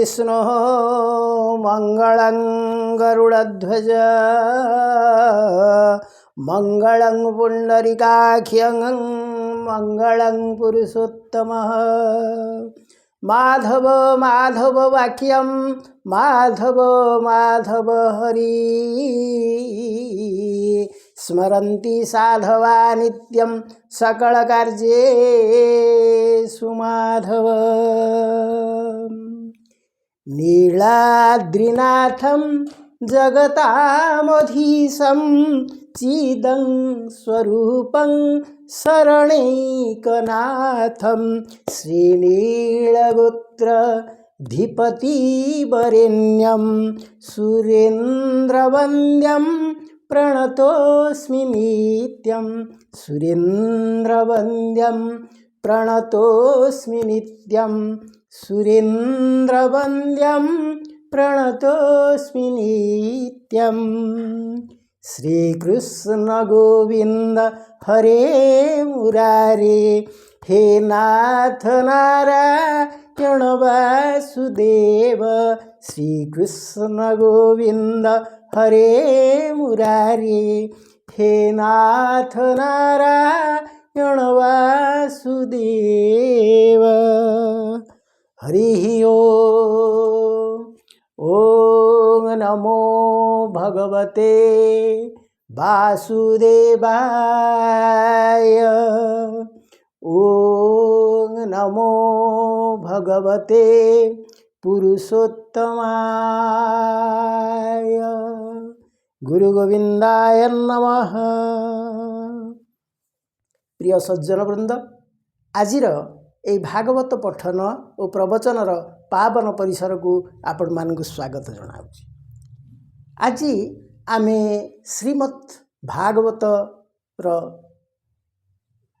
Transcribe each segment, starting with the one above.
विष्णु मंगलं गरुडध्वज मंगलं पुंडरीकाख्यं मंगलं पुरुषोत्तमः माधव माधव वाक्यं माधव माधव हरि स्मरन्ति साधवा नित्यं सकलकार्येषु माधव नीलाद्रिनाथं जगतामधीशं चिदं स्वरूपं शरणैकनाथं श्रीनीलगोत्रधिपतिवरेण्यं सुरेन्द्रवन्द्यं प्रणतोऽस्मि नित्यं सुरेन्द्रवन्द्यं प्रणतोऽस्मि नित्यं सुरेन्द्रवन्द्यं प्रणतोऽस्मि नित्यं श्रीकृष्ण गोविंद हरे मुरारे हे नाथ नारायण वासुदेव श्रीकृष्ण गोविंद हरे मुरारे हे नाथ नारायण वासुदेव हरि ओम नमो भगवते वासुदेवाय ओम नमो भगवते पुरुषोत्तमाय गुरु गोविंदाय नमः। प्रिय सज्जन वृंद, आजिर এই भागवत पठन और प्रवचनर पावन परिसर को आपण मानक स्वागत जनाऊँ। आज आमे श्रीमद् भागवत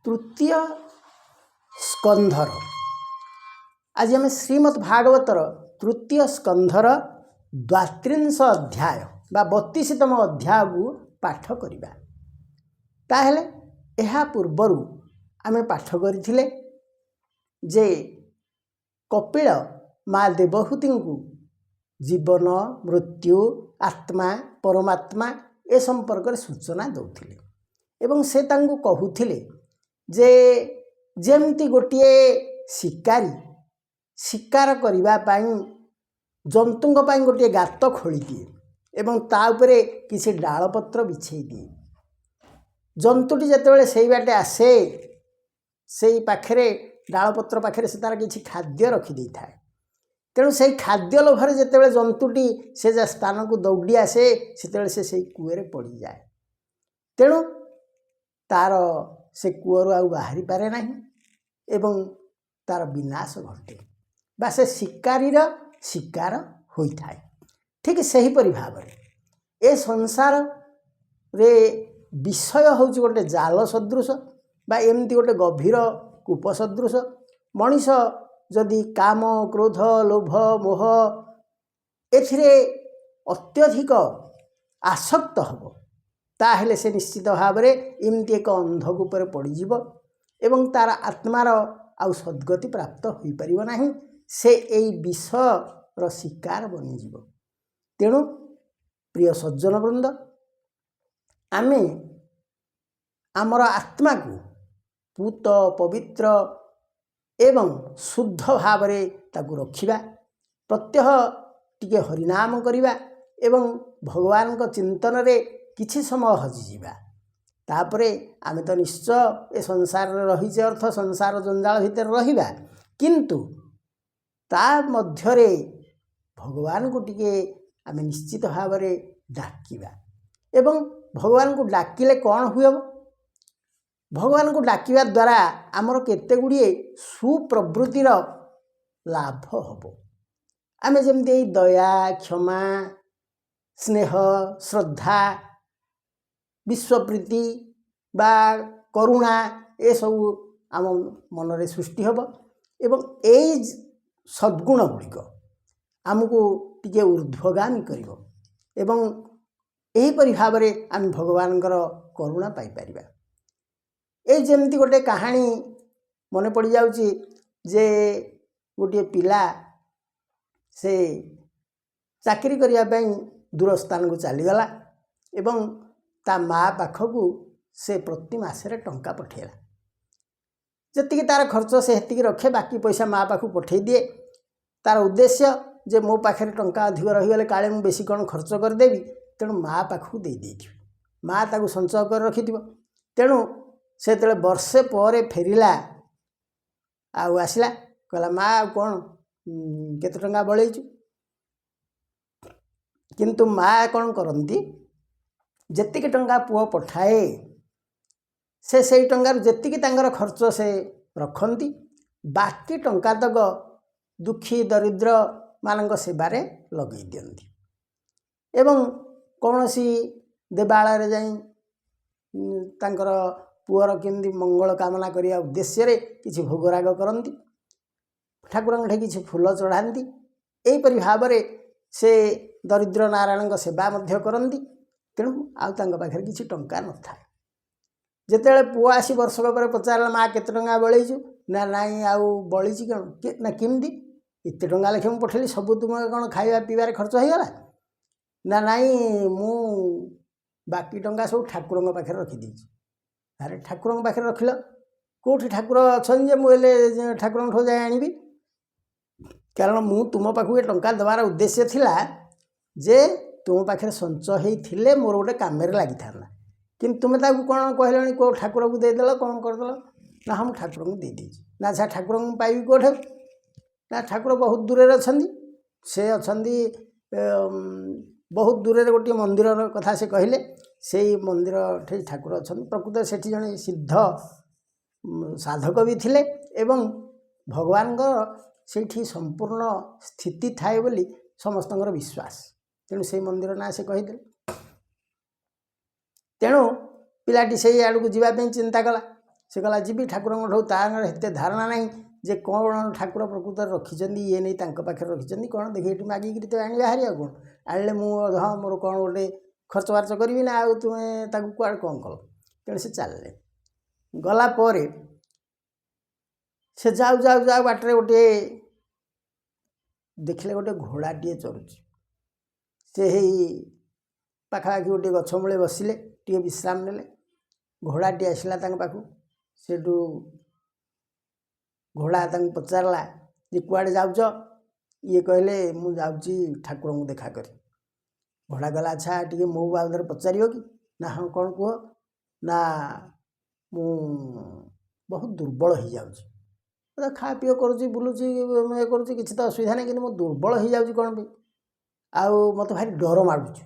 तृतीय स्कंधर आज आमे श्रीमद् भागवतर तृतीय स्कंधर 32 अध्याय बा 32तम अध्याय को पाठ करिबा। ताहेले एहा पूर्वरु आमे पाठ करिथिले जे कपिल माँ देवहूति को जीवन मृत्यु आत्मा परमात्मा ए संपर्क में सूचना दौथिले एवं से तांको कहूथिले जे जेमती गोटे शिकारी शिकार करिबा पाई जंतुंग पाई गोटे गात खोली दिए एवं ता उपरे किसी डालपत्र बिछे दिए। जंतुटी जेतेबेले सेई बाटे आसे सेई पाखरे डालपत्र पाखे से तार किसी खाद्य रखिदे थाए। तेणु से खाद्य लोभर जितेबाला जंतुटी से जा स्थान को दौड़ी आसे से कूए पड़ जाए। तेणु तार से कूअरु आउ बाहरी पारे नहीं एवं तार विनाश घटे बा से शिकारीर शिकार होता है। ठीक सेहीपरि भाव ए संसार रे विषय हूँ गोटे जाल सदृश बा एमती गोटे गभीर कूप सदृश। मनीष जदि काम क्रोध लोभ मोह एथिरे अत्यधिक आसक्त हब ताहेले से निश्चित भाव में एमती एक अंधकूप पड़ीज एवं तार आत्मार आउ सद्गति प्राप्त हो पारिब नाही। से एई विषर शिकार बनीजिव। तेणु प्रिय सज्जन वृंद, आमे आमर आत्मा को पूत पवित्र एवं शुद्ध भाव में ताकू रखिबा, प्रत्यह टिके हरिनाम करिबा एवं भगवान को चिंतन रे किछि समय हजिजिबा। तापरे आमे तो निश्चय ए संसार रही अर्थ संसार जंजाल भितर रहिबा, किंतु ता मध्यरे भगवान को टिके आमे निश्चित भाव में डाकिबा एवं भगवान को डाकिले कौन हुए? भगवान को डाकिबा द्वारा आमर केते गुड़िए सुप्रवृत्तिर लाभ हब। आमे जेमती दया क्षमा स्नेह श्रद्धा विश्वप्रीति बा करुणा ए सब आम मनरे सृष्टि हब एवं एई सद्गुण गुड़िक आमको टिके ऊर्ध्वगामी करिब एवं एहीपरि भाव में आम भगवान करुणा पाई परिबा। ए जेमती गोटे कहानी मन पड़ जाउची जे गोटे पिला से चाकरी करने दूर स्थान को चलीगला एवं ता माँ पाखक से प्रति मासरे टंका पठेला जी तार खर्च से हेतिकी रखे बाकी पैसा माँ पाखु पठे दिए तार उद्देश्य जे मो पाखे टंका अधिक रहीगले काले मुझे बेसी कौन खर्च करदेवी तेणु माँ पाखु दे माँ ताकू संचय कर रखि तेणु से वर्षे पर फेरिला आसला कहला माँ कौन केते टंका बलैचु किंतु माँ कौन करती जेतिकी टंका पुओ पठाए से टंकार जेतिकी तांकर खर्च से रखती बाकी टंका तक दुखी दरिद्र मानक सेवारे लगे दियंती एवं कौन सी देवालय जाई तांकर पुअर केमती मंगल कामना करिया उद्देश्य किसी भोगराग करती ठाकुर किसी फूल चढ़ाती यहीपरि भाव से दरिद्र नारायण सेवा करती तेणु आखे किसी टंका न था जिते पुआ आसी वर्षक पर पचारा माँ केते टंका बलैचु ना नाई आउ बलैची कौन ना किमती एत टंका लेखे मुझे पठेली सब तुम कौन खाଇବା पीबार खर्च होगला ना नाई मु बाकी टंका सब ठाकुर पाखे रखीदी अरे ठाकुर पाखे रखिल कौटी ठाकुर अच्छा मुझे ठाकुर जाए आनबी कारण मु तुम पाखु टंका देवार उद्देश्य थिला जे तुम पाखे संचय होते मोर गोटे कम लगी था कि तुम्हें ताकू कौन कहल कौ ठाकुर को देदेल कौन करदेल ना हम ठाकुर को देदी ना से ठाकुर को पाइबी कौटे ना ठाकुर बहुत दूर अच्छा से अच्छा बहुत दूर गोटे मंदिर कथा से कहले से मंदिर ठे ठाकुर अच्छा प्रकृत से जड़े सिद्ध साधक भी थिले एवं भगवान से संपूर्ण स्थिति थाए बोली समस्त विश्वास तेणु से मंदिर ना से कहीदे तेणु पिलाटी से आड़ को जावाई चिंता कला से कहला जी ठाकुर तार हेते धारणा नहीं जे कौन ठाकुर प्रकृत रखिंट ये नहीं पाखे रखिंट कौन देखिए ये मागिक तो आने बाहरी कौन आने हाँ मोर कौन गोटे खर्च बार्च करी ना आ तुम्हें कुआड़ कौन कल तेणु से चलले गलापर से जाऊ जाऊ जाऊ बाटर गोटे देखले गोटे घोड़ाटे चलुची से पाखापाखि गोटे गछमूले बसिले टे विश्राम नेले घोड़ाटे आसला पाखु सेठू घोड़ा पचारा जे कुआड़े जाऊच ये कहले मु जाऊँगी ठाकुर को देखा कर घोड़ा गला अच्छा टे मो बाबद पचार कि ना हाँ कौन कह ना मु बहुत दुर्बल हो जाऊँ खा पी करुँच बुलूची ये करुँच किसी तो असुविधा नहीं कि दुर्बल हो जाऊँ कौन भी आउ मत भारी डर माड़ुच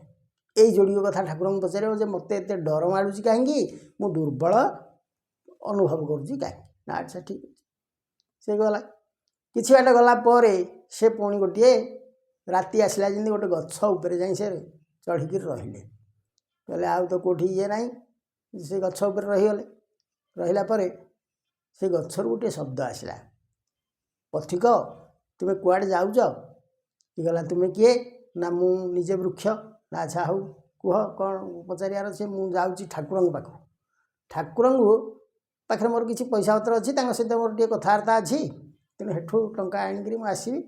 यही जोड़िक कथा ठाकुर को पचार मत एत डर माड़ुच कहीं मु दुर्बल अनुभव करुँच कहीं ना अच्छा ठीक से गला किसी बाट गलापर से पुणी गोटे राति आसला जमी गोटे गछ उपर जा चढ़िक रहिले कहले आउ तो कौटी ये ना से गछ उपर रहीगले रहा से गचर गोटे शब्द आसला पथिक तुम्हें कुआड़े जाऊच गला तुम्हें किए ना मु निजे वृक्ष ना अच्छा हूँ कह कौन पचार से मुझे जाऊँगी ठाकुर पाख ठाकुर पाखे मोर किसी पैसा पत्र अच्छी सहित मोर टे कथबार्ता अच्छी तेणु हेठू टंका आणिकी मुझे आसबि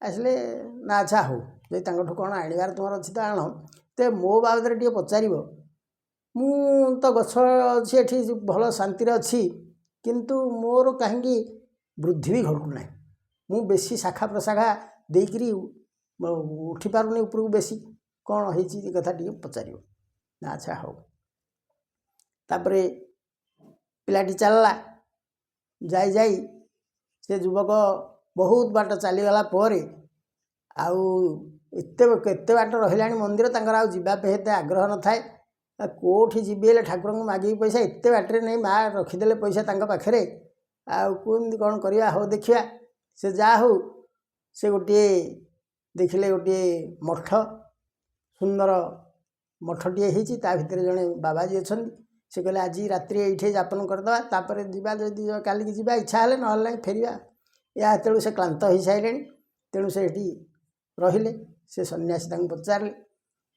आसले ना अच्छा हो जो कौन आनबार तुम अच्छी तो आण तो मो बाबद टे पचार मु तो गछ अच्छी एठी भल शांति अच्छी किंतु मोर कहीं वृद्धि भी घटूना मु बेसी शाखा प्रशाखा देकरी उठी पारुनी उपरକୁ बेसी कौन होती कथा टे पचार ना अच्छा हो तापरे पिलाटी चलला जाई जाई से युवक बहुत बाट चलीगला आउ केते बाट रहा मंदिर तंकर आउ जावाई एत आग्रह न थाए कौटी जीवे ठाकुर को मागिक पैसा एत बाटर नहीं माँ रखीदे पैसा पाखे आमती कौन करवा हो देखा से जा हो से गोटे देखिले गोटे मठ सुंदर मठटे होता भितर जड़े बाबाजी अच्छा से कहले आज रात्रि ये यापन करदे जावा जदि कालिकी जावा इच्छा है ना फेरवा या तेणु से क्लांत हो सारे तेणु से रहिले से सन्यासी पचारे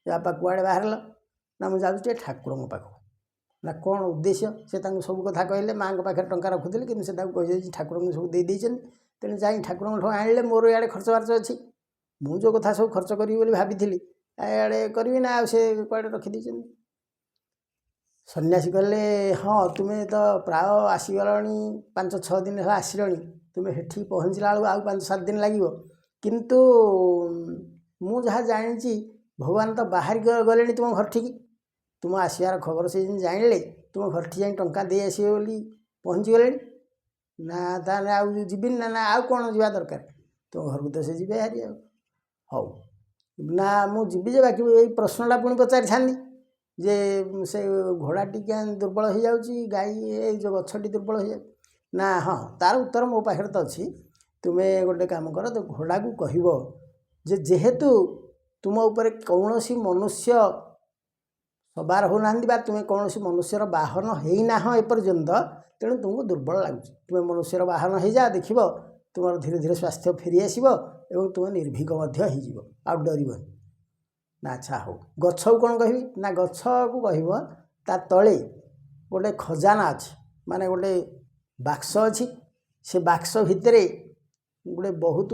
बापा कुआड़े बाहर ना मुझे जाऊँगी ठाकुर पाख ना कौन उद्देश्य से सब कथा कहले माँ पाखे टंका रखुली कि ठाकुर को सब दे तेणु जा ठाकुर आने मोर इे खर्च बार्च अच्छी ମୁଁ ଯେଉଁ କଥା ସବୁ ଖର୍ଚ୍ଚ କରିବି ବୋଲି ଭାବିଥିଲି ଏଆଡ଼େ କରିବି ନା ଆଉ ସେ କୁଆଡ଼େ ରଖିଦେଇଛନ୍ତି। ସନ୍ନ୍ୟାସୀ କହିଲେ ହଁ ତୁମେ ତ ପ୍ରାୟ ଆସିଗଲଣି 5-6 ଦିନ ହେଲା ଆସିଲଣି, ତୁମେ ସେଠି ପହଞ୍ଚିଲା ବେଳକୁ ଆଉ 5-7 ଦିନ ଲାଗିବ, କିନ୍ତୁ ମୁଁ ଯାହା ଜାଣିଛି ଭଗବାନ ତ ବାହାରିକି ଗଲେଣି ତୁମ ଘରଠିକି, ତୁମ ଆସିବାର ଖବର ସେ ଯେମିତି ଜାଣିଲେ ତୁମ ଘରଠି ଯାଇ ଟଙ୍କା ଦେଇ ଆସିବେ ବୋଲି ପହଞ୍ଚିଗଲେଣି। ନା ତାହେଲେ ଆଉ ଯିବିନି ନା ଆଉ କ'ଣ ଯିବା ଦରକାର, ତୁମ ଘରକୁ ତ ସେ ଯିବେ ହାରି ଆଉ। ହଉ ନା ମୁଁ ଯିବି ଯେ, ବାକି ଏଇ ପ୍ରଶ୍ନଟା ପୁଣି ପଚାରିଥାନ୍ତି ଯେ ସେ ଘୋଡ଼ାଟି କାହିଁ ଦୁର୍ବଳ ହେଇଯାଉଛି, ଗାଈ ଏଇ ଯେଉଁ ଗଛଟି ଦୁର୍ବଳ ହେଇଯାଉଛି। ନା ହଁ, ତା'ର ଉତ୍ତର ମୋ ପାଖରେ ତ ଅଛି। ତୁମେ ଗୋଟେ କାମ କର, ତ ଘୋଡ଼ାକୁ କହିବ ଯେ ଯେହେତୁ ତୁମ ଉପରେ କୌଣସି ମନୁଷ୍ୟ ସବାର ହେଉନାହାନ୍ତି ବା ତୁମେ କୌଣସି ମନୁଷ୍ୟର ବାହନ ହେଇନାହଁ ଏପର୍ଯ୍ୟନ୍ତ, ତେଣୁ ତୁମକୁ ଦୁର୍ବଳ ଲାଗୁଛି। ତୁମେ ମନୁଷ୍ୟର ବାହନ ହେଇଯାଅ, ଦେଖିବ ତୁମର ଧୀରେ ଧୀରେ ସ୍ୱାସ୍ଥ୍ୟ ଫେରିଆସିବ ଏବଂ ତୁମେ ନିର୍ଭୀକ ମଧ୍ୟ ହେଇଯିବ, ଆଉ ଡରିବନି। ନା ଆଚ୍ଛା ହଉ। ଗଛକୁ କ'ଣ କହିବି ନା ଗଛକୁ କହିବ ତା ତଳେ ଗୋଟେ ଖଜାନା ଅଛି, ମାନେ ଗୋଟେ ବାକ୍ସ ଅଛି। ସେ ବାକ୍ସ ଭିତରେ ଗୋଟେ ବହୁତ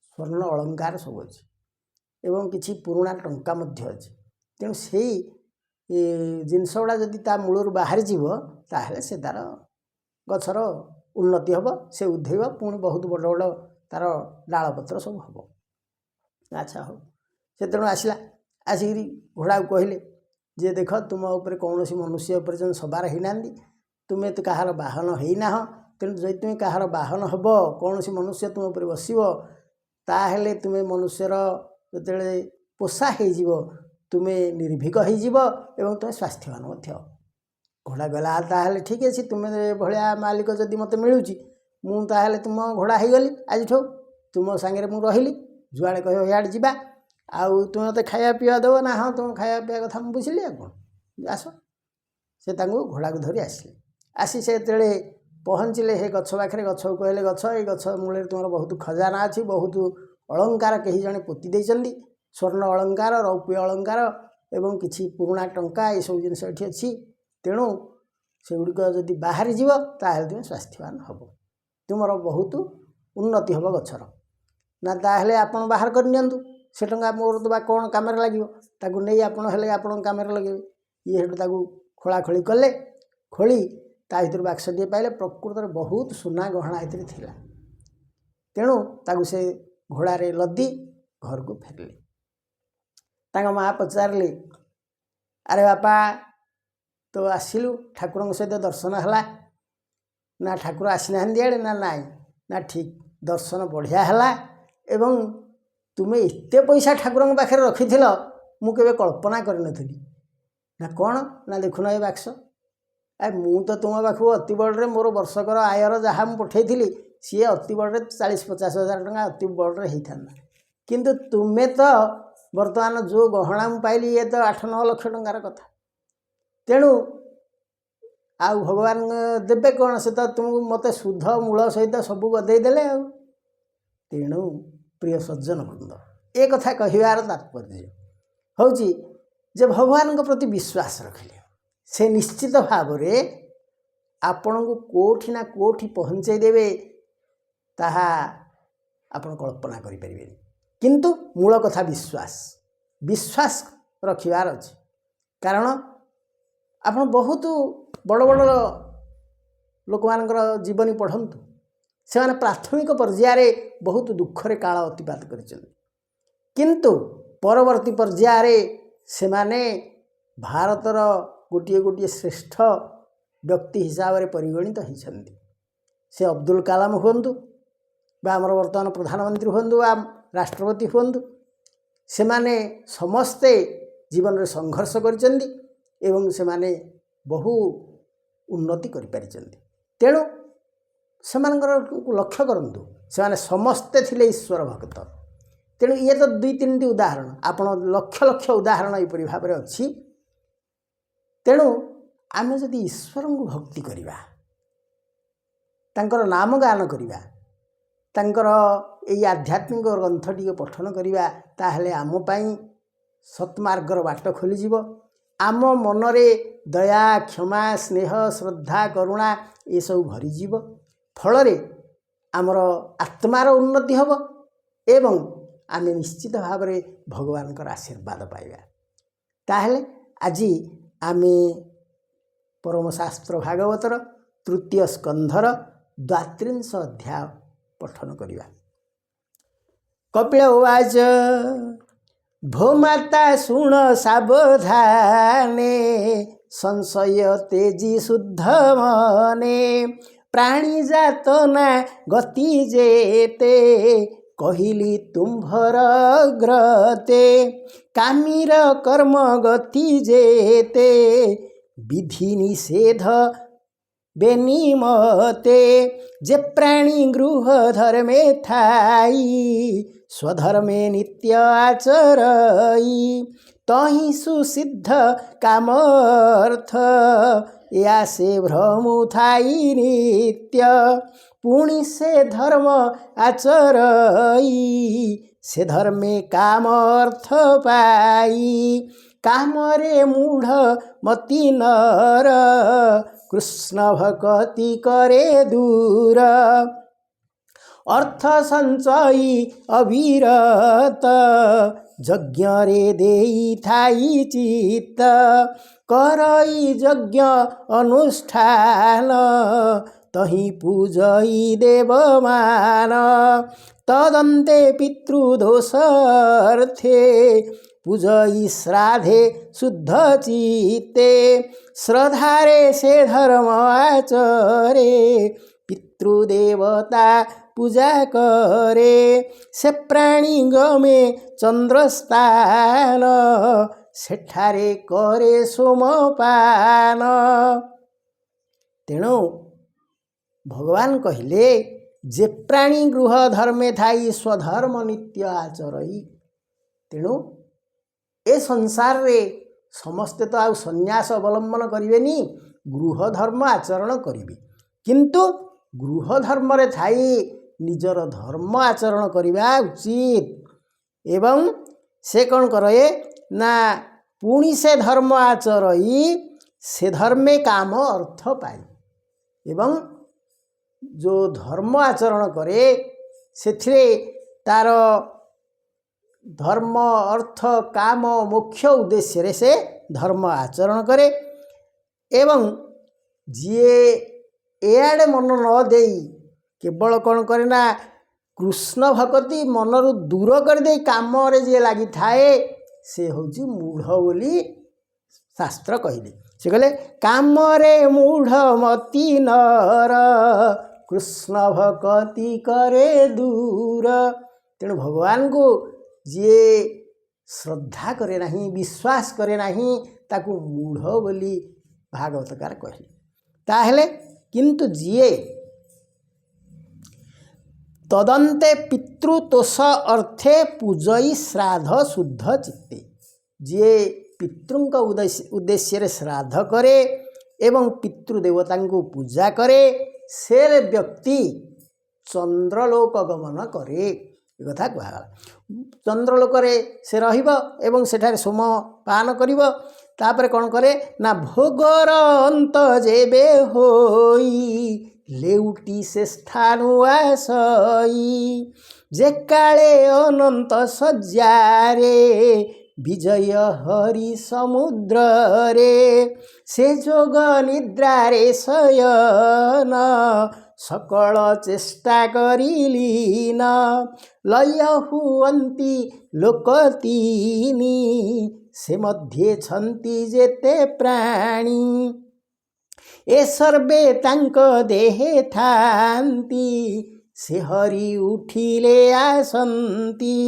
ସ୍ୱର୍ଣ୍ଣ ଅଳଙ୍କାର ସବୁ ଅଛି ଏବଂ କିଛି ପୁରୁଣା ଟଙ୍କା ମଧ୍ୟ ଅଛି। ତେଣୁ ସେଇ ଜିନିଷ ଗୁଡ଼ା ଯଦି ତା ମୂଳରୁ ବାହାରିଯିବ ତାହେଲେ ସେ ତା'ର ଗଛର ଉନ୍ନତି ହେବ, ସେ ଉଧେଇବ, ପୁଣି ବହୁତ ବଡ଼ ବଡ଼ ତା'ର ଡାଳପତ୍ର ସବୁ ହେବ। ଆଚ୍ଛା ହଉ। ସେ ତେଣୁ ଆସିଲା, ଆସିକିରି ଘୋଡ଼ାକୁ କହିଲେ ଯେ ଦେଖ ତୁମ ଉପରେ କୌଣସି ମନୁଷ୍ୟ ଏପର୍ଯ୍ୟନ୍ତ ସବାର ହେଇନାହାନ୍ତି, ତୁମେ ତ କାହାର ବାହନ ହେଇନାହଁ, ତେଣୁ ଯଦି ତୁମେ କାହାର ବାହନ ହେବ, କୌଣସି ମନୁଷ୍ୟ ତୁମ ଉପରେ ବସିବ, ତାହେଲେ ତୁମେ ମନୁଷ୍ୟର ଯେତେବେଳେ ପୋଷା ହେଇଯିବ ତୁମେ ନିର୍ଭୀକ ହେଇଯିବ ଏବଂ ତୁମେ ସ୍ୱାସ୍ଥ୍ୟବାନ ମଧ୍ୟ ହେବ। ଘୋଡ଼ା କହିଲା ତାହେଲେ ଠିକ୍ ଅଛି, ତୁମେ ଭଳିଆ ମାଲିକ ଯଦି ମୋତେ ମିଳୁଛି, ମୁଁ ତାହେଲେ ତୁମ ଘୋଡ଼ା ହେଇଗଲି ଆଜିଠୁ, ତୁମ ସାଙ୍ଗରେ ମୁଁ ରହିଲି, ଯୁଆଡ଼େ କହିବ ଇଆଡ଼େ ଯିବା, ଆଉ ତୁମେ ମୋତେ ଖାଇବା ପିଇବା ଦେବ। ନା ହଁ, ତୁମ ଖାଇବା ପିଇବା କଥା ମୁଁ ବୁଝିଲି, ଆଉ କ'ଣ, ଆସ। ସେ ତାଙ୍କୁ ଘୋଡ଼ାକୁ ଧରି ଆସିଲେ। ଆସି ସେ ଯେତେବେଳେ ପହଞ୍ଚିଲେ ସେ ଗଛ ପାଖରେ, ଗଛକୁ କହିଲେ ଗଛ, ଏଇ ଗଛ ମୂଳରେ ତୁମର ବହୁତ ଖଜାନା ଅଛି, ବହୁତ ଅଳଙ୍କାର କେହି ଜଣେ ପୋତି ଦେଇଛନ୍ତି, ସ୍ୱର୍ଣ୍ଣ ଅଳଙ୍କାର, ରୌପ୍ୟ ଅଳଙ୍କାର ଏବଂ କିଛି ପୁରୁଣା ଟଙ୍କା, ଏସବୁ ଜିନିଷ ଏଠି ଅଛି। ତେଣୁ ସେଗୁଡ଼ିକ ଯଦି ବାହାରିଯିବ ତାହେଲେ ତୁମେ ସ୍ୱାସ୍ଥ୍ୟବାନ ହେବ, ତୁମର ବହୁତ ଉନ୍ନତି ହେବ ଗଛର। ନା ତାହେଲେ ଆପଣ ବାହାର କରିନିଅନ୍ତୁ, ସେ ଟଙ୍କା ମୋର ତ ବା କ'ଣ କାମରେ ଲାଗିବ, ତାକୁ ନେଇ ଆପଣ ହେଲେ ଆପଣଙ୍କ କାମରେ ଲଗାଇବେ। ଇଏ ସେଠୁ ତାକୁ ଖୋଳାଖୋଳି କଲେ, ଖୋଳି ତା ଭିତରୁ ବାକ୍ସଟିଏ ପାଇଲେ, ପ୍ରକୃତରେ ବହୁତ ସୁନା ଗହଣା ଏଥିରେ ଥିଲା। ତେଣୁ ତାକୁ ସେ ଘୋଡ଼ାରେ ଲଦି ଘରକୁ ଫେରିଲେ। ତାଙ୍କ ମା ପଚାରିଲେ ଆରେ ବାପା ତ ଆସିଲୁ, ଠାକୁରଙ୍କ ସହିତ ଦର୍ଶନ ହେଲା? ନା ଠାକୁର ଆସିନାହାନ୍ତି ଇଆଡ଼େ? ନା ନାଇଁ। ନା ଠିକ୍, ଦର୍ଶନ ବଢ଼ିଆ ହେଲା ଏବଂ ତୁମେ ଏତେ ପଇସା ଠାକୁରଙ୍କ ପାଖରେ ରଖିଥିଲ ମୁଁ କେବେ କଳ୍ପନା କରିନଥିଲି। ନା କ'ଣ? ନା ଦେଖୁନ ଏ ବାକ୍ସ, ମୁଁ ତ ତୁମ ପାଖକୁ ଅତି ବଡ଼ରେ ମୋର ବର୍ଷକର ଆୟର ଯାହା ମୁଁ ପଠାଇଥିଲି ସିଏ ଅତି ବଡ଼ରେ 40-50 ହଜାର ଟଙ୍କା ଅତି ବଡ଼ରେ ହେଇଥାନ୍ତା, କିନ୍ତୁ ତୁମେ ତ ବର୍ତ୍ତମାନ ଯେଉଁ ଗହଣା ମୁଁ ପାଇଲି ଇଏ ତ 8-9 ଲକ୍ଷ ଟଙ୍କାର କଥା। ତେଣୁ ଆଉ ଭଗବାନ ଦେବେ କ'ଣ, ସେ ତ ତୁମକୁ ମୋତେ ସୁଧ ମୂଳ ସହିତ ସବୁ ଗଦେଇ ଦେଲେ ଆଉ। ତେଣୁ ପ୍ରିୟ ସଜ୍ଜନ ବୃନ୍ଦ, ଏ କଥା କହିବାର ତାତ୍ପର୍ଯ୍ୟ ହେଉଛି ଯେ ଭଗବାନଙ୍କ ପ୍ରତି ବିଶ୍ୱାସ ରଖିଲେ ସେ ନିଶ୍ଚିତ ଭାବରେ ଆପଣଙ୍କୁ କେଉଁଠି ନା କେଉଁଠି ପହଞ୍ଚାଇ ଦେବେ, ତାହା ଆପଣ କଳ୍ପନା କରିପାରିବେନି। କିନ୍ତୁ ମୂଳ କଥା ବିଶ୍ୱାସ ରଖିବାର ଅଛି। କାରଣ ଆପଣ ବହୁତ ବଡ଼ ବଡ଼ ଲୋକମାନଙ୍କର ଜୀବନୀ ପଢ଼ନ୍ତୁ, ସେମାନେ ପ୍ରାଥମିକ ପର୍ଯ୍ୟାୟରେ ବହୁତ ଦୁଃଖରେ କାଳ ଅତିବାହିତ କରିଛନ୍ତି, କିନ୍ତୁ ପରବର୍ତ୍ତୀ ପର୍ଯ୍ୟାୟରେ ସେମାନେ ଭାରତର ଗୋଟିଏ ଗୋଟିଏ ଶ୍ରେଷ୍ଠ ବ୍ୟକ୍ତି ହିସାବରେ ପରିଗଣିତ ହୋଇଛନ୍ତି। ସେ ଅବଦୁଲ କାଲାମ ହୁଅନ୍ତୁ ବା ଆମର ବର୍ତ୍ତମାନ ପ୍ରଧାନମନ୍ତ୍ରୀ ହୁଅନ୍ତୁ ବା ରାଷ୍ଟ୍ରପତି ହୁଅନ୍ତୁ, ସେମାନେ ସମସ୍ତେ ଜୀବନରେ ସଂଘର୍ଷ କରିଛନ୍ତି ଏବଂ ସେମାନେ ବହୁ ଉନ୍ନତି କରିପାରିଛନ୍ତି। ତେଣୁ ସେମାନଙ୍କର ଲକ୍ଷ୍ୟ କରନ୍ତୁ, ସେମାନେ ସମସ୍ତେ ଥିଲେ ଈଶ୍ୱର ଭକ୍ତ। ତେଣୁ ଇଏ ତ 2-3ଟି ଉଦାହରଣ, ଆପଣ ଲକ୍ଷ ଲକ୍ଷ ଉଦାହରଣ ଏହିପରି ଭାବରେ ଅଛି। ତେଣୁ ଆମେ ଯଦି ଈଶ୍ୱରଙ୍କୁ ଭକ୍ତି କରିବା, ତାଙ୍କର ନାମ ଗାନ କରିବା, ତାଙ୍କର ଏଇ ଆଧ୍ୟାତ୍ମିକ ଗ୍ରନ୍ଥ ଟିକେ ପଠନ କରିବା, ତାହେଲେ ଆମ ପାଇଁ ସତ୍ମାର୍ଗର ବାଟ ଖୋଲିଯିବ। ଆମ ମନରେ ଦୟା, କ୍ଷମା, ସ୍ନେହ, ଶ୍ରଦ୍ଧା, କରୁଣା ଏସବୁ ଭରିଯିବ। ଫଳରେ ଆମର ଆତ୍ମାର ଉନ୍ନତି ହେବ ଏବଂ आमे निश्चित भाव में भगवान आशीर्वाद पाइबा। ताहले आज आमे परमशास्त्र भागवतर तृतीय स्कंधर 32 अध्याय पठन करिबा। कपिल उवाच भो माता शुण सावधाने संशय तेजी शुद्ध मने प्राणी जात ना गति जेते कहिली तुम्भर ग्रते कामीर कर्म गति जेते विधि निषेध बेनिमते जे प्राणी गृह धर्मे थाई स्वधर्मे नित्य आचरई तहि सुसिद्ध कामर्थ या से भ्रमु थाई नित्य पुणी से धर्म आचरई से धर्मे काम अर्थ पाई कामरे मूढ़ मति नर कृष्ण भक्ति करे दूर अर्थ संचयी अविरत यज्ञ रे देई थाई चित्त करई यज्ञ अनुष्ठान तहि पूजई देवमान तदन्ते पितृदोषार्थे पूजई श्राद्धे शुद्ध चित्ते श्रद्धारे से धर्म आचरे पितृदेवता पूजा करे से प्राणी गमे चंद्रस्थान सेठारे करे सोमपान। तेणु भगवान कहिले जे प्राणी गृह धर्मे थाई स्वधर्म नित्य आचरई। तेणु ए संसार रे समस्ते तो आउ संन्यास अवलंबन करेनि गृह धर्म आचरण करिवे किंतु गृह धर्म रे थाई निजर धर्म आचरण करिबा उचित एवं से कौन करे ना पुणी से धर्म आचरई से धर्मे काम अर्थ पाई एवं जो धर्म आचरण करे से तार धर्म अर्थ काम मुख्य उद्देश्य रे से धर्म आचरण करे एवं जीए एआडे मन न देई केवल कौन करे ना कृष्ण भक्ति मनरु दूर कर दे काम रे जे लागी थाए से होची मूढ़ बोली शास्त्र कहले। से कहले काम रे मूढ़ मति नर कृष्ण भक्ति करे दूर। तेणु भगवान को जे श्रद्धा करे नहीं विश्वास करे नहीं ताकू मूढ़ बोली भागवतकार कहले। ताहले किंतु जीए तदंते पितृतोष अर्थे पूजई श्राद्ध शुद्ध चित्ते जे पितृंक उद्देश्य रे श्राद्ध करे एवं पितृदेवता को पूजा करे से व्यक्ति चंद्रलोक गमन करे कथा कह चंद्रलोक रे से रहिबो एवं सेठारे सोम पान करिबो तापर कौन करे ना भोगर अंत जेबे होई लेउटी से स्थानु आसई जे काले अनंत सज्जारे विजय हरि समुद्र रे से जोग निद्रा रे शयन सकल चेष्टा करिलीन लय हुअन्ति लोकतीनी से मध्ये छन्ति जेते प्राणी ए सर्वे तांक देहे थान्ति से हरि उठिले आसन्ति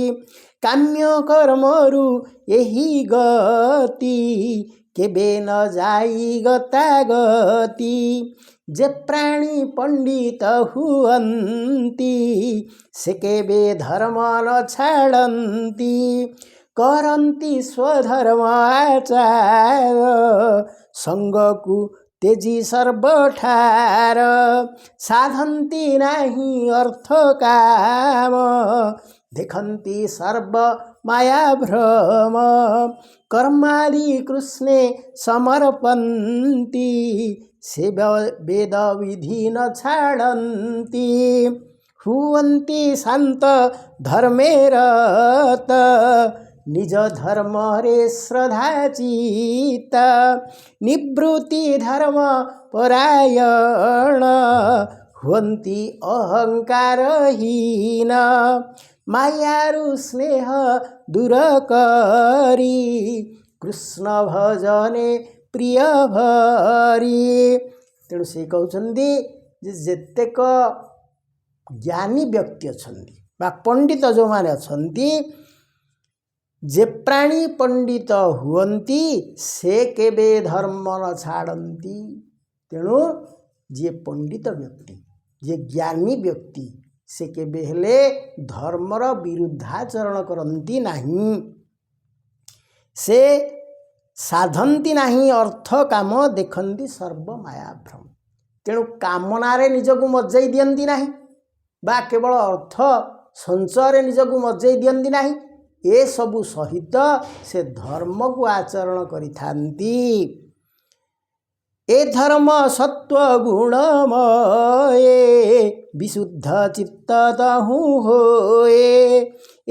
काम्य कर्मरु एही गति केबे न जाई गता गति जे प्राणी पंडित हुअन्ति से केबे धर्म न छाड़न्ति करन्ति स्वधर्म आचार संगकु तेजी सर्वठार साधन्ति नाही अर्थ काम देखन्ति सर्व माया भ्रम कर्मादि कृष्णे समर्पन्ति से वेद विधि न छाड़न्ति हुवन्ति शान्त धर्मे रत निज धर्म रे श्रद्धाचित निवृत्ति धर्म परायण हुवन्ति अहङ्कारहीन मायारु स्नेह दूर करी कृष्ण भजने प्रिय भरी। तेणु से कहते जेतेक ज्ञानी व्यक्ति अछंती बा पंडित जो माने अछंती जे प्राणी पंडित हुवंती से केबे धर्म न छाड़ती। तेणु जे पंडित व्यक्ति जे ज्ञानी व्यक्ति से केबे हेले धर्मर विरुद्धाचरण करती नहीं से साधंती नहीं अर्थ काम देखती सर्व मायाभ्रम। तेणु कामनारे निजको मज्जाई दियंती नहीं बा केवल अर्थ संचय निजको मज्जाई दियंती नहीं ए सबु सहित से धर्म को आचरण करिथांती। ए धर्म सत्व गुणमय विशुद्ध चित्त तहु होए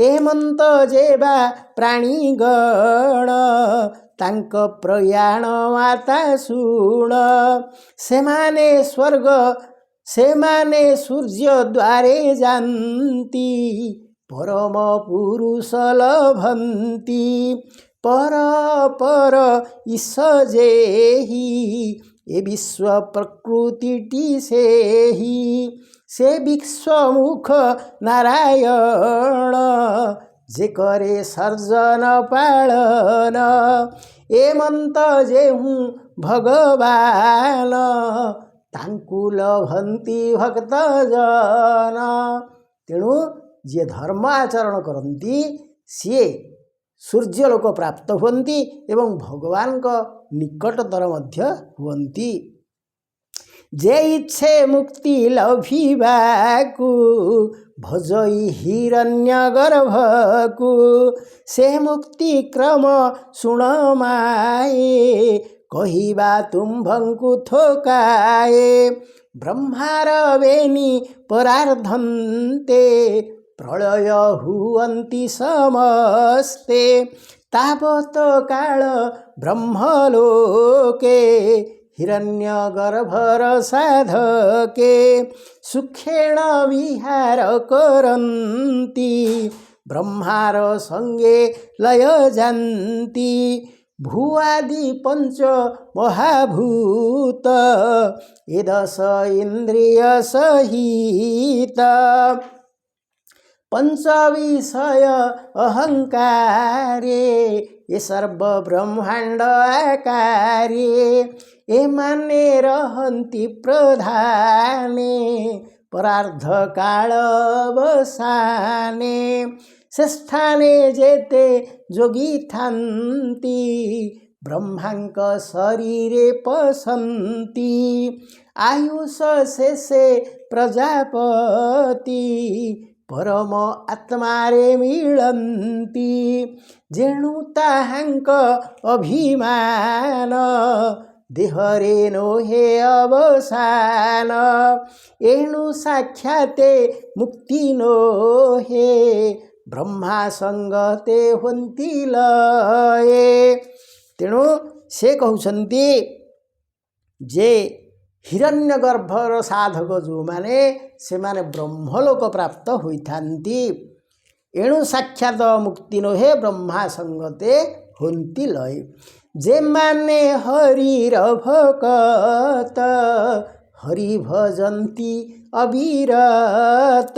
एमंत जेबा प्राणीगण तांक प्रयाण वार्ता शुण सेमाने स्वर्ग सेमाने सूर्य द्वारे जानती परम पुरुष लभंती पर पर ईश जेहि ए विश्व प्रकृति से विश्वमुख नारायण जे करे सर्जन पालन एमंत जेहु भगवान तांकु लभंती भक्त जन। तेणु जे धर्म आचरण करती सी सूर्यलोक प्राप्त हुवंती एवं भगवान का निकटतर मध्य हुवंती। जे इच्छे मुक्ति लभिबाकु भजई हिरण्यगर्भकु से मुक्ति क्रम शुणमाए कहिबा तुम्भंकु थोकाए ब्रह्मार वेणी परार्धन्ते प्रलय हुवन्ति समस्ते तावत काल ब्रह्मलोके हिरण्यगर्भर साधके सुखेण विहार करन्ति ब्रह्मार संगे लय जानती भुआदि पंच महाभूत ए दश इंद्रिय सहित पंच विषय अहंकारे ये सर्व ब्रह्मांड आकारे ए माने रहन्ति प्रधाने परार्ध काल बसाने से स्थाने जेते जोगी थान्ति ब्रह्मांक शरीरे पसंती आयुष शेषे प्रजापति परम आत्मारे मिलन्ति जेणु ताहांक अभिमान देहरे नोहे अवसान एणु साक्षाते मुक्ति नोहे ब्रह्मा संगते हुन्ति लये। तेणु से कहउछन्ति जे हिरण्यगर्भर साधक जो माने से माने ब्रह्मलोक प्राप्त होइथान्ति एणु साक्षात मुक्ति नोहे ब्रह्मा संगते हुन्ति लय। जे माने हरिर भक्त हरि भजन्ति अविरत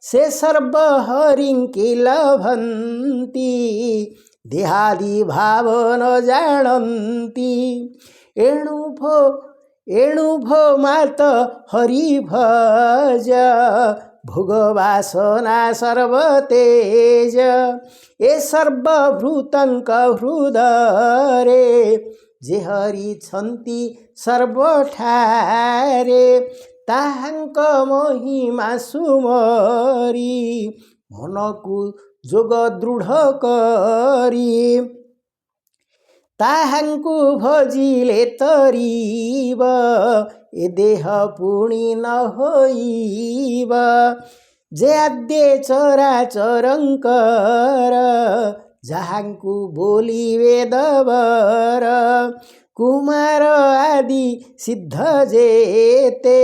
से सर्व हरिंके लभन्ति देहादि भाव न जानन्ति एणु भो मात हरि भज भोगवासना सर्वतेज ए सर्वभूतंक हृदरे जे हरि छन्ति सर्वठारे ताहांक महिमा सुमरी मनकु जोग दृढ़ करी ତାହାଙ୍କୁ ଭଜିଲେ ତରିବ ଏ ଦେହ ପୁଣି ନ ହୋଇବ। ଯେ ଆଦ୍ୟ ଚରାଚରଙ୍କର ଯାହାଙ୍କୁ ବୋଲିବେ ଦବର। କୁମାର ଆଦି ସିଦ୍ଧ ଯେତେ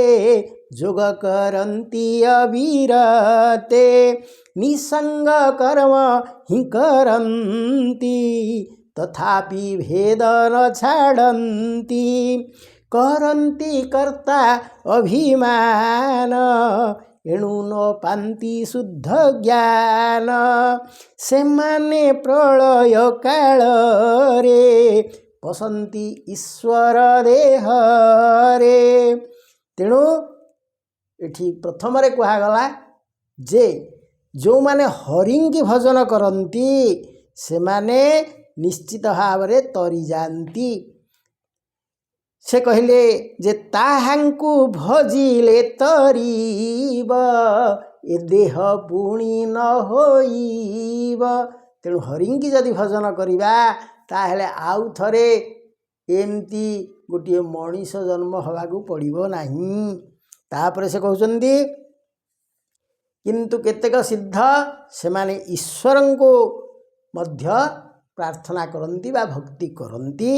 ଯୋଗ କରନ୍ତି ଅବିରତେ। ନିସଙ୍ଗ କର୍ମ ହିଁ କରନ୍ତି ତଥାପି ଭେଦ ନ ଛାଡ଼ନ୍ତି। କରନ୍ତି କର୍ତ୍ତା ଅଭିମାନ ଏଣୁ ନ ପାନ୍ତି ଶୁଦ୍ଧ ଜ୍ଞାନ। ସେମାନେ ପ୍ରଳୟ କାଳରେ ପଶନ୍ତି ଈଶ୍ୱର ଦେହରେ। ତେଣୁ ଏଠି ପ୍ରଥମରେ କୁହାଗଲା ଯେ ଯେଉଁମାନେ ହରିଙ୍କି ଭଜନ କରନ୍ତି ସେମାନେ ନିଶ୍ଚିତ ଭାବରେ ତରିଯାଆନ୍ତି। ସେ କହିଲେ ଯେ ତାହାଙ୍କୁ ଭଜିଲେ ତରିବ ଏ ଦେହ ପୁଣି ନ ହୋଇବ। ତେଣୁ ହରିଙ୍କି ଯଦି ଭଜନ କରିବା ତାହେଲେ ଆଉ ଥରେ ଏମିତି ଗୋଟିଏ ମଣିଷ ଜନ୍ମ ହେବାକୁ ପଡ଼ିବ ନାହିଁ। ତାପରେ ସେ କହୁଛନ୍ତି କିନ୍ତୁ କେତେକ ସିଦ୍ଧ ସେମାନେ ଈଶ୍ୱରଙ୍କୁ ମଧ୍ୟ ପ୍ରାର୍ଥନା କରନ୍ତି ବା ଭକ୍ତି କରନ୍ତି।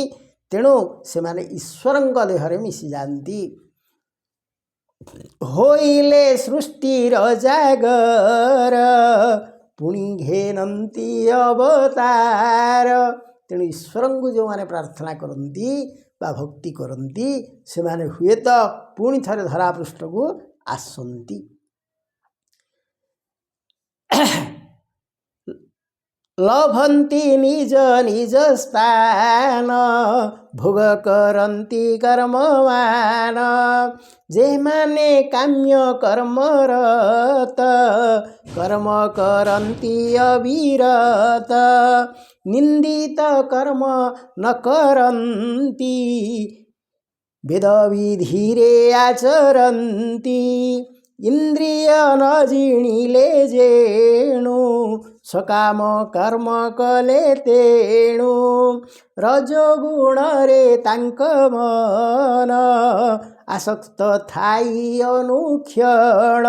ତେଣୁ ସେମାନେ ଈଶ୍ୱରଙ୍କ ଦେହରେ ମିଶିଯାଆନ୍ତି। ହୋଇଲେ ସୃଷ୍ଟିର ଜାଗର ପୁଣି ଘେନନ୍ତି ଅବତାର। ତେଣୁ ଈଶ୍ୱରଙ୍କୁ ଯେଉଁମାନେ ପ୍ରାର୍ଥନା କରନ୍ତି ବା ଭକ୍ତି କରନ୍ତି ସେମାନେ ହୁଏତ ପୁଣି ଥରେ ଧରାପୃଷ୍ଠକୁ ଆସନ୍ତି। ଲଭନ୍ତି ନିଜ ନିଜ ସ୍ଥାନ ଭୋଗ କରନ୍ତି କର୍ମମାନ। ଯେମାନେ କାମ୍ୟ କର୍ମରତ କର୍ମ କରନ୍ତି ଅବିରତ। ନିନ୍ଦିତ କର୍ମ ନ କରନ୍ତି ବେଦ ବିଧିରେ ଆଚରନ୍ତି। ଇନ୍ଦ୍ରିୟ ନ ଜିଣିଲେ ଯେଣୁ ସକାମ କର୍ମ କଲେ ତେଣୁ। ରଜଗୁଣରେ ତାଙ୍କ ମନ ଆସକ୍ତ ଥାଇ ଅନୁକ୍ଷଣ।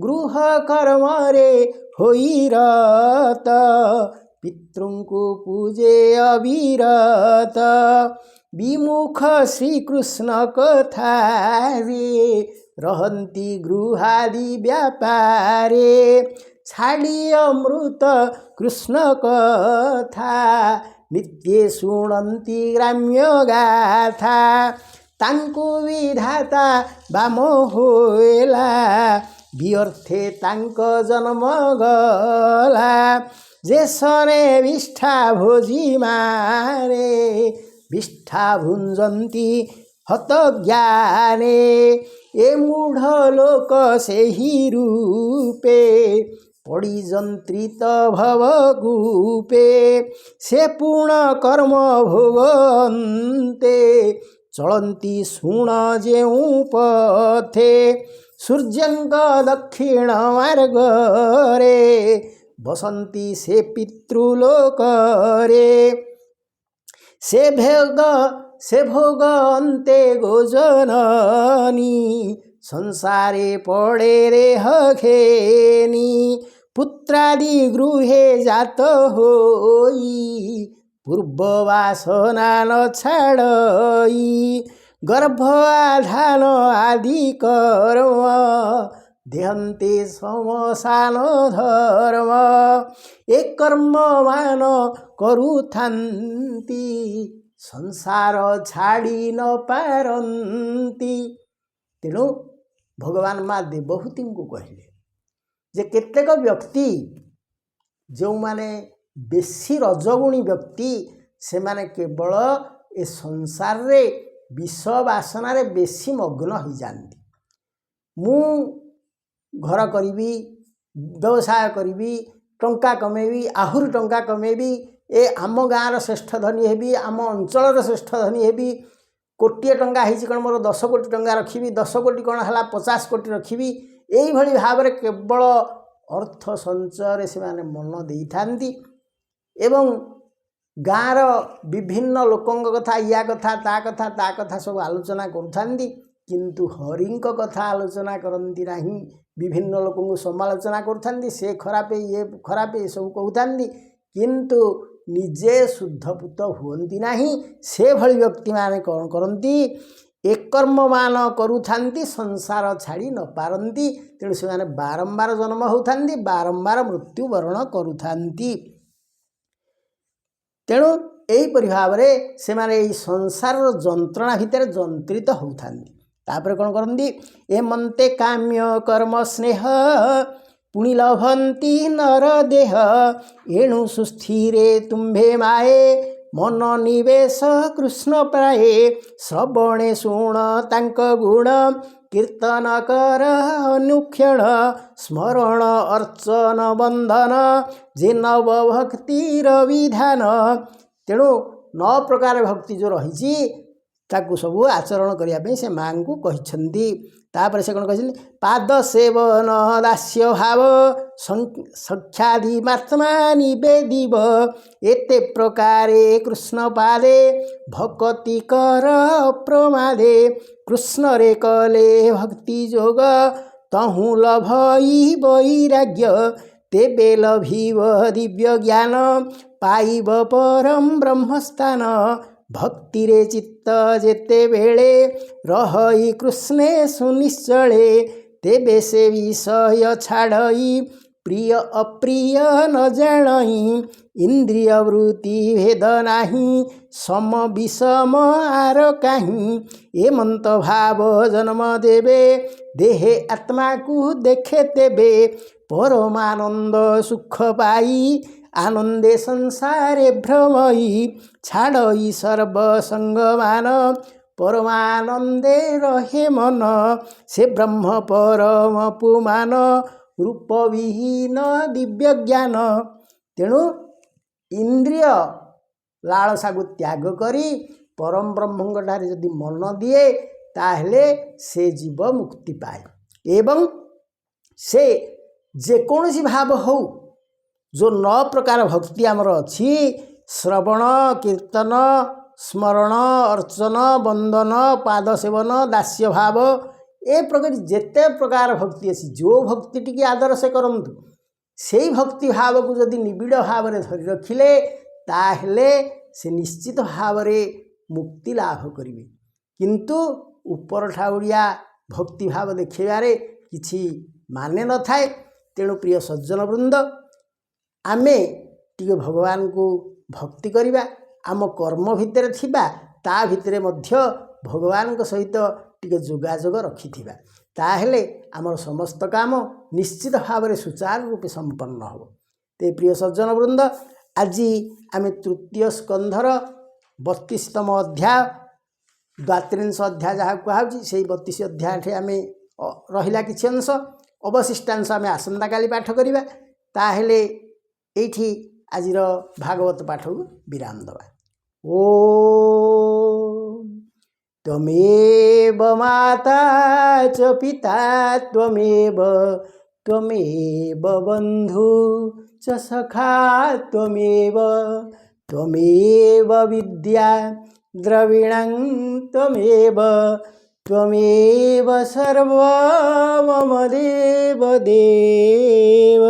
ଗୃହ କର୍ମରେ ହୋଇ ରତ ପିତୃଙ୍କୁ ପୂଜେ ଅବିରତ। ବିମୁଖ ଶ୍ରୀକୃଷ୍ଣ କଥାରେ ରହନ୍ତି ଗୃହାଦି ବ୍ୟାପାରେ। ଛାଡ଼ି ଅମୃତ କୃଷ୍ଣ କଥା ନିତ୍ୟ ଶୁଣନ୍ତି ଗ୍ରାମ୍ୟ ଗାଥା। ତାଙ୍କୁ ବିଧାତା ବାମ ହେଲା ବ୍ୟର୍ଥେ ତାଙ୍କ ଜନ୍ମ ଗଲା। ଯେସନେ ବିଷ୍ଠା ଭୋଜି ମାରେ ବିଷ୍ଠା ଭୁଞ୍ଜନ୍ତି ହତ ଜ୍ଞାନେ। ଏ ମୂଢ଼ ଲୋକ ସେହି ରୂପେ ପଡ଼ି ଯନ୍ତ୍ରିତ ଭବକୂପେ। ସେ ପୁଣ କର୍ମ ଭୋଗନ୍ତେ ଚଳନ୍ତି ଶୁଣ ଯେଉଁ ପଥେ। ସୂର୍ଯ୍ୟଙ୍କ ଦକ୍ଷିଣ ମାର୍ଗରେ ବସନ୍ତି ସେ ପିତୃଲୋକରେ। ସେ ଭୋଗ ଅନ୍ତେ ଗୋଜନନି ସଂସାରେ ପଡ଼େ ରେହ ଘେନି। ପୁତ୍ରାଦି ଗୃହେ ଜାତ ହୋଇ ପୂର୍ବ ବାସନା ନ ଛାଡ଼ଇ। ଗର୍ଭ ଆଧାନ ଆଦି କର୍ମ ଦେହନ୍ତେ ଶ୍ମଶାନ ଧର୍ମ। ଏ କର୍ମମାନ କରୁଥାନ୍ତି ସଂସାର ଛାଡ଼ି ନ ପାରନ୍ତି। ତେଣୁ ଭଗବାନ ମା ଦେବହୂତିଙ୍କୁ କହିଲେ ଯେ କେତେକ ବ୍ୟକ୍ତି ଯେଉଁମାନେ ବେଶୀ ରଜଗୁଣୀ ବ୍ୟକ୍ତି ସେମାନେ କେବଳ ଏ ସଂସାରରେ ବିଷ ବାସନାରେ ବେଶୀ ମଗ୍ନ ହୋଇଯାଆନ୍ତି। ମୁଁ ଘର କରିବି, ବ୍ୟବସାୟ କରିବି, ଟଙ୍କା କମେଇବି, ଆହୁରି ଟଙ୍କା କମେଇବି, ଏ ଆମ ଗାଁର ଶ୍ରେଷ୍ଠ ଧନୀ ହେବି, ଆମ ଅଞ୍ଚଳର ଶ୍ରେଷ୍ଠ ଧନୀ ହେବି। କୋଟିଏ ଟଙ୍କା ହେଇଛି କ'ଣ ମୋର 10 କୋଟି ଟଙ୍କା ରଖିବି, 10 କୋଟି କ'ଣ ହେଲା 50 କୋଟି ରଖିବି। ଏଇଭଳି ଭାବରେ କେବଳ ଅର୍ଥ ସଞ୍ଚୟରେ ସେମାନେ ମନ ଦେଇଥାନ୍ତି ଏବଂ गाँर विभिन्न लोकंक कथा या कथा ता कथा सब आलोचना करुथांती किंतु हरिंक कथा आलोचना करती नहीं। विभिन्न लोक को समालोचना करुथांती से खरापे ये खरापे सब कहते किंतु निजे शुद्धपूत हुअंती नहीं। से भली व्यक्ति माने कौन करती एक कर्म मान करुथांती संसार छाड़ी न पारती तेणु से माने बारंबार जन्म होथांती बारंबार मृत्युवरण करुथांती। तेणु यहीपरि भाव से माने संसार जंत्रणा भितर जंत्रित होथांती। तापर कौन करती एमंते काम्य कर्म स्नेह पुणी लभंती नर देह एणु सुस्थिरे तुम्भे माए मन निवेश कृष्ण प्राये श्रवणे शुण तांक गुण कीर्तन कर अनुक्षण स्मरण अर्चन बंधन जे नव भक्तिर विधान। तेणु 9 प्रकार भक्ति जो रही ताकू सब आचरण करने से माँ को कहते। तापर से कौन कहते पाद सेवन दास्य भाव सख्यादि महात्मा निवेदिव एते प्रकारे कृष्ण पादे भक्ति कर प्रमादे कृष्ण रे कले भक्ति जोग तहु लभई वैराग्य तेबे लभिव दिव्य ज्ञान पाइब परम ब्रह्मस्थान भक्ति रे चित्त जेते बेले रही कृष्णे सुनिश्चले तेबे से विषय छाड़ई प्रिय अप्रिय न जानई इंद्रिय वृत्ति भेद नाही सम विषम आर काहीं एमंत भाव जन्म देवे देहे आत्मा को देखे तेबे परमानंद सुख पाई आनंदे संसारे भ्रमई छाड़ई सर्वसंगमान परमानंदे रहे मन से ब्रह्म परम पुमान रूप विहीन दिव्य ज्ञान। तेणु इंद्रिय लालसा को त्याग करी परम ब्रह्मठारे यदि मन दिए ताहले से जीव मुक्ति पाए एवं से जेकोसी भाव हो जो 9 प्रकार भक्ति आमर अच्छी श्रवण कीर्तन स्मरण अर्चन बंदन पाद सेवन दास्य भाव ए प्रकार जेते प्रकार भक्ति अच्छी जो भक्ति टी आदर से करंतु से भक्ति भाव को जदि निबिड़ भाव में धरी रखिले ताहले से निश्चित भाव मुक्ति लाभ करेंगे। किंतु ऊपर ठाउरिया भक्ति भाव देखेबारे किछि माने न थाए। तेणु प्रिय सज्जन वृंद आमे टिके भगवान को भक्ति करिबा आम कर्म भितर थिबा ता भितरे मध्य भगवान को सहित टिके जोगाजोग रखिथिबा ताहेले आमर समस्त काम निश्चित भाव में सुचारू रूपे संपन्न हो। ते प्रिय सज्जन वृंद आज आम तृतीय स्कंधर 32तम अध्याय 32 अध्याय जहाँ कहुच्छी से 32 अध्याय आम रहिला किछि अंश अवशिष्टांश आम आसंता काली पाठ करिबा ताहेले एठी आजिर भागवत पाठ को विराम दबा। ओम त्वमेव माता च पिता त्वमेव बंधु च सखा त्वमेव विद्या द्रविणं त्वमेव सर्वं मम देव।